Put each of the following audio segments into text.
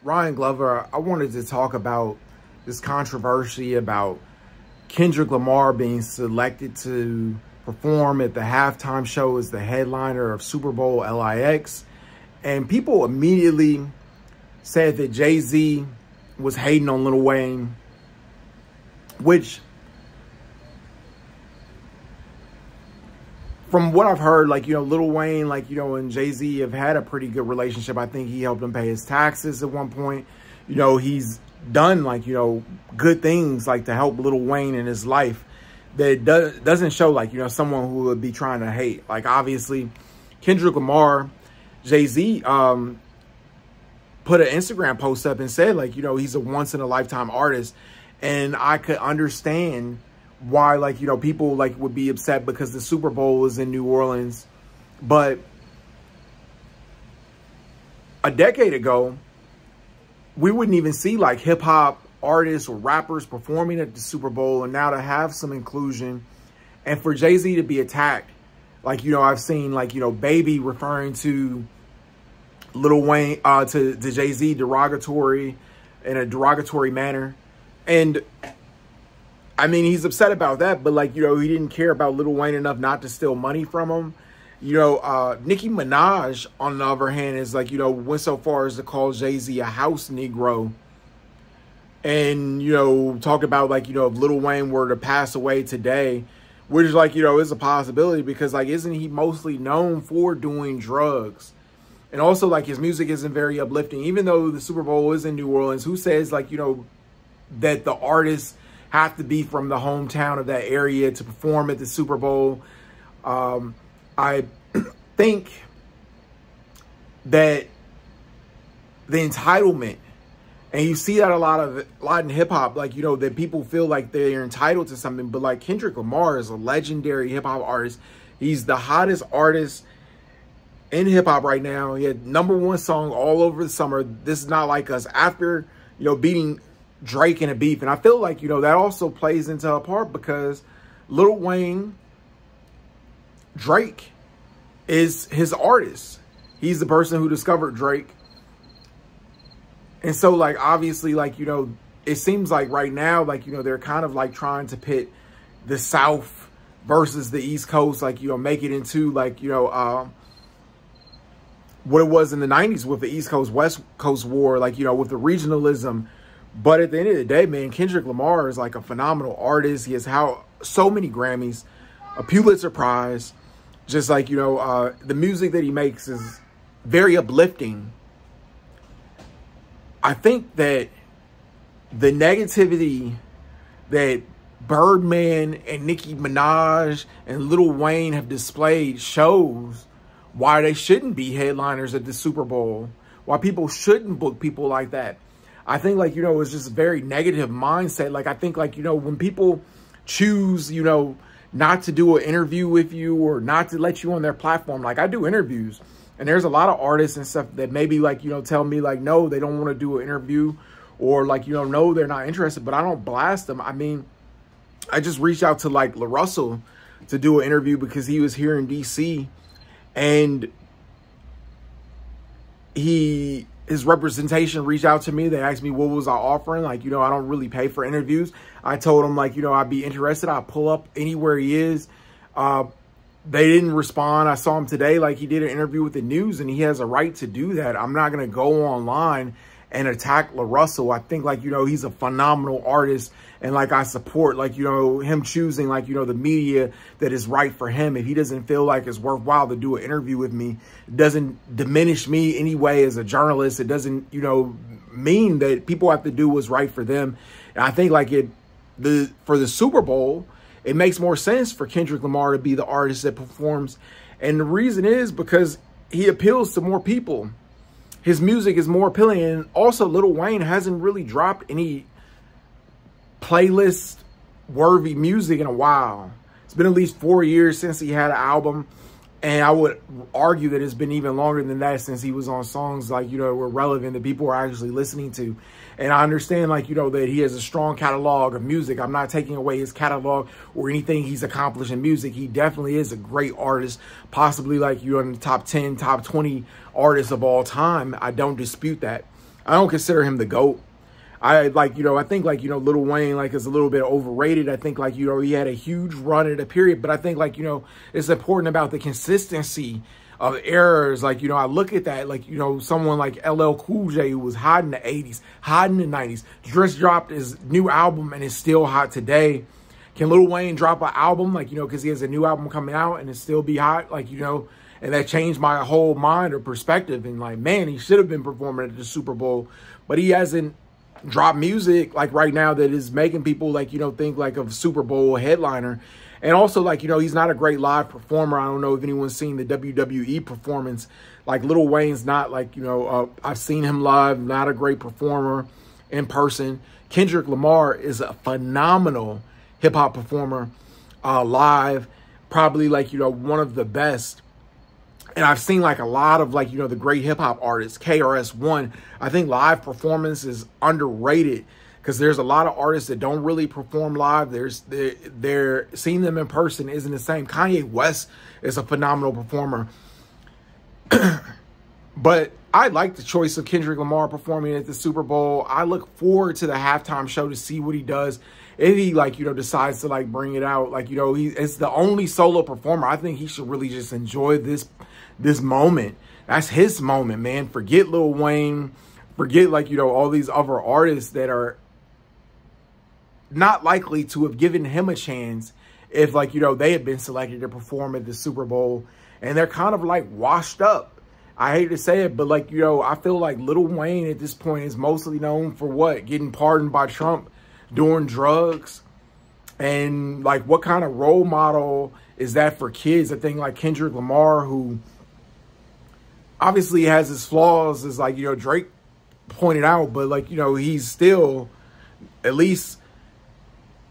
Ryan Glover, I wanted to talk about this controversy about Kendrick Lamar being selected to perform at the halftime show as the headliner of Super Bowl LIX. And people immediately said that Jay-Z was hating on Lil Wayne, which, from what I've heard, like, Lil Wayne, and Jay-Z have had a pretty good relationship. I think he helped him pay his taxes at one point. He's done, good things, to help Lil Wayne in his life that doesn't show, someone who would be trying to hate. Obviously, Kendrick Lamar, Jay-Z, put an Instagram post up and said, he's a once-in-a-lifetime artist. And I could understand why, people, would be upset because the Super Bowl is in New Orleans. But a decade ago, we wouldn't even see, hip-hop artists or rappers performing at the Super Bowl. And now to have some inclusion and for Jay-Z to be attacked, I've seen, Baby referring to Lil Wayne, to Jay-Z derogatory, in a derogatory manner. And I mean, he's upset about that, but he didn't care about Lil Wayne enough not to steal money from him. Nicki Minaj, on the other hand, is went so far as to call Jay-Z a house Negro. And, talk about if Lil Wayne were to pass away today, which is a possibility because isn't he mostly known for doing drugs? And also his music isn't very uplifting, even though the Super Bowl is in New Orleans. Who says that the artists have to be from the hometown of that area to perform at the Super Bowl? I think that the entitlement, and you see that a lot in hip hop, that people feel like they're entitled to something. But Kendrick Lamar is a legendary hip hop artist. He's the hottest artist in hip hop right now. He had #1 song all over the summer. This is not like us after, beating Drake in a beef. And I feel that also plays into a part because Lil Wayne, Drake is his artist. He's the person who discovered Drake. And so obviously, it seems right now, they're kind of trying to pit the South versus the East Coast, make it into what it was in the 90s with the East Coast, West Coast war, with the regionalism. But at the end of the day, man, Kendrick Lamar is a phenomenal artist. He has so many Grammys, a Pulitzer Prize. Just the music that he makes is very uplifting. I think that the negativity that Birdman and Nicki Minaj and Lil Wayne have displayed shows why they shouldn't be headliners at the Super Bowl, why people shouldn't book people like that. I think it's just a very negative mindset. I think when people choose, not to do an interview with you or not to let you on their platform, I do interviews. And there's a lot of artists and stuff that maybe tell me no, they don't want to do an interview or no, they're not interested, but I don't blast them. I mean, I just reached out to La Russell to do an interview because he was here in DC and his representation reached out to me. They asked me what was I offering. I don't really pay for interviews. I told them I'd be interested. I'll pull up anywhere he is. They didn't respond. I saw him today. He did an interview with the news and he has a right to do that. I'm not going to go online and attack La Russell. I think he's a phenomenal artist. And I support him choosing the media that is right for him. If he doesn't feel it's worthwhile to do an interview with me, it doesn't diminish me anyway as a journalist. It doesn't, mean that people have to do what's right for them. And I think for the Super Bowl, it makes more sense for Kendrick Lamar to be the artist that performs. And the reason is because he appeals to more people. His music is more appealing. And also Lil Wayne hasn't really dropped any playlist-worthy music in a while. It's been at least 4 years since he had an album. And I would argue that it's been even longer than that since he was on songs were relevant that people were actually listening to. And I understand that he has a strong catalog of music. I'm not taking away his catalog or anything he's accomplished in music. He definitely is a great artist, possibly in the top 10, top 20 artists of all time. I don't dispute that. I don't consider him the GOAT. I like, I think like, Lil Wayne like is a little bit overrated. I think like, he had a huge run at a period, but I think like, it's important about the consistency of errors. Like, I look at that, like, someone like LL Cool J, who was hot in the 80s, hot in the 90s, just dropped his new album and is still hot today. Can Lil Wayne drop an album, like, because he has a new album coming out and it still be hot, like, and that changed my whole mind or perspective. And like, man, he should have been performing at the Super Bowl, but he hasn't dropped music like right now that is making people like, think like of Super Bowl headliner. And also like, he's not a great live performer. I don't know if anyone's seen the WWE performance. Like Lil Wayne's not like, I've seen him live, not a great performer in person. Kendrick Lamar is a phenomenal hip hop performer live, probably like, one of the best. And I've seen like a lot of like, the great hip hop artists, KRS-One. I think live performance is underrated because there's a lot of artists that don't really perform live. They're seeing them in person isn't the same. Kanye West is a phenomenal performer. But I like the choice of Kendrick Lamar performing at the Super Bowl. I look forward to the halftime show to see what he does. If he like, decides to like bring it out, like, it's the only solo performer. I think he should really just enjoy this moment. That's his moment, man. Forget Lil Wayne. Forget like, all these other artists that are not likely to have given him a chance if like, they had been selected to perform at the Super Bowl and they're kind of like washed up. I hate to say it, but like, I feel like Lil Wayne at this point is mostly known for what? Getting pardoned by Trump, doing drugs. And like, what kind of role model is that for kids? I think like Kendrick Lamar, who obviously has his flaws, is like, Drake pointed out, but like, he's still at least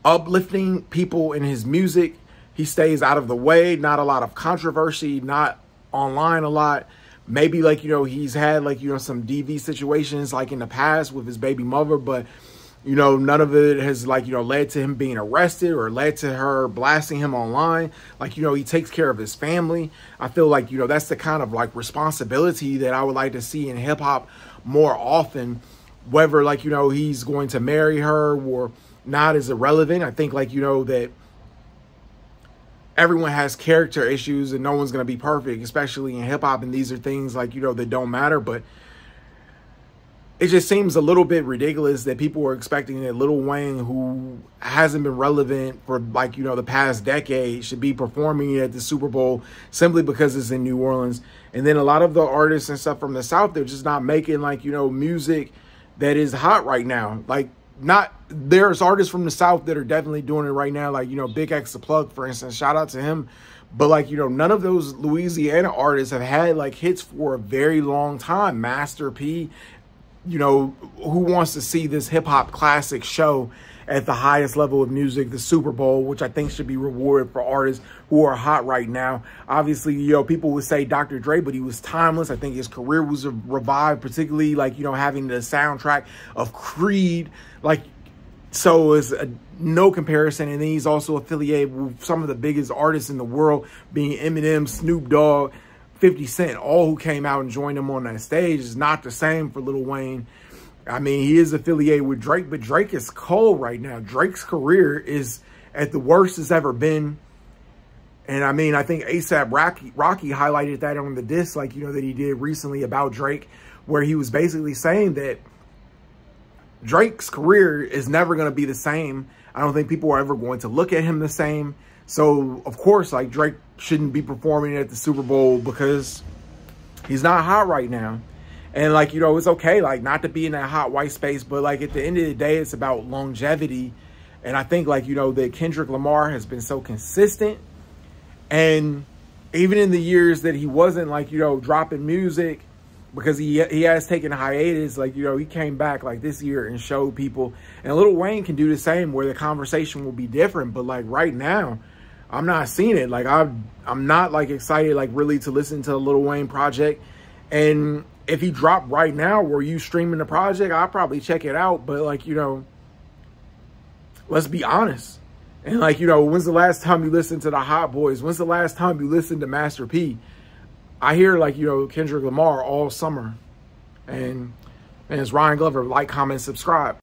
uplifting people in his music. He stays out of the way, not a lot of controversy, not online a lot. Maybe like, he's had like, some DV situations like in the past with his baby mother, but none of it has like, led to him being arrested or led to her blasting him online. Like, he takes care of his family. I feel like, that's the kind of like responsibility that I would like to see in hip hop more often. Whether like, he's going to marry her or not is irrelevant. I think like, that everyone has character issues and no one's going to be perfect, especially in hip hop. And these are things like, that don't matter, but it just seems a little bit ridiculous that people are expecting that Lil Wayne, who hasn't been relevant for like, the past decade, should be performing at the Super Bowl simply because it's in New Orleans. And then a lot of the artists and stuff from the South, they're just not making like, music that is hot right now. Like there's artists from the South that are definitely doing it right now. Like, Big X the Plug, for instance, shout out to him. But like, none of those Louisiana artists have had like hits for a very long time. Master P, who wants to see this hip hop classic show at the highest level of music, the Super Bowl, which I think should be rewarded for artists who are hot right now. Obviously, people would say Dr. Dre, but he was timeless. I think his career was revived, particularly like, having the soundtrack of Creed, like, so it's no comparison. And then he's also affiliated with some of the biggest artists in the world, being Eminem, Snoop Dogg, 50 Cent, all who came out and joined him on that stage. Is not the same for Lil Wayne. I mean, he is affiliated with Drake, but Drake is cold right now. Drake's career is at the worst it's ever been. And I mean, I think ASAP Rocky highlighted that on the diss, like, that he did recently about Drake, where he was basically saying that Drake's career is never going to be the same. I don't think people are ever going to look at him the same. So, of course, like, Drake shouldn't be performing at the Super Bowl because he's not hot right now. And, like, it's okay, like, not to be in that hot white space. But, like, at the end of the day, it's about longevity. And I think, like, that Kendrick Lamar has been so consistent. And even in the years that he wasn't, like, dropping music, because he has taken a hiatus, like, he came back, like, this year and showed people. And Lil Wayne can do the same, where the conversation will be different. But, like, right now, I'm not seeing it. Like, I'm not, like, excited, like, really to listen to the Lil Wayne project. And if he dropped right now, were you streaming the project, I'll probably check it out. But, like, let's be honest. And, like, when's the last time you listened to the Hot Boys? When's the last time you listened to Master P? I hear, like, Kendrick Lamar all summer. And And it's Ryan Glover. Like, comment, subscribe.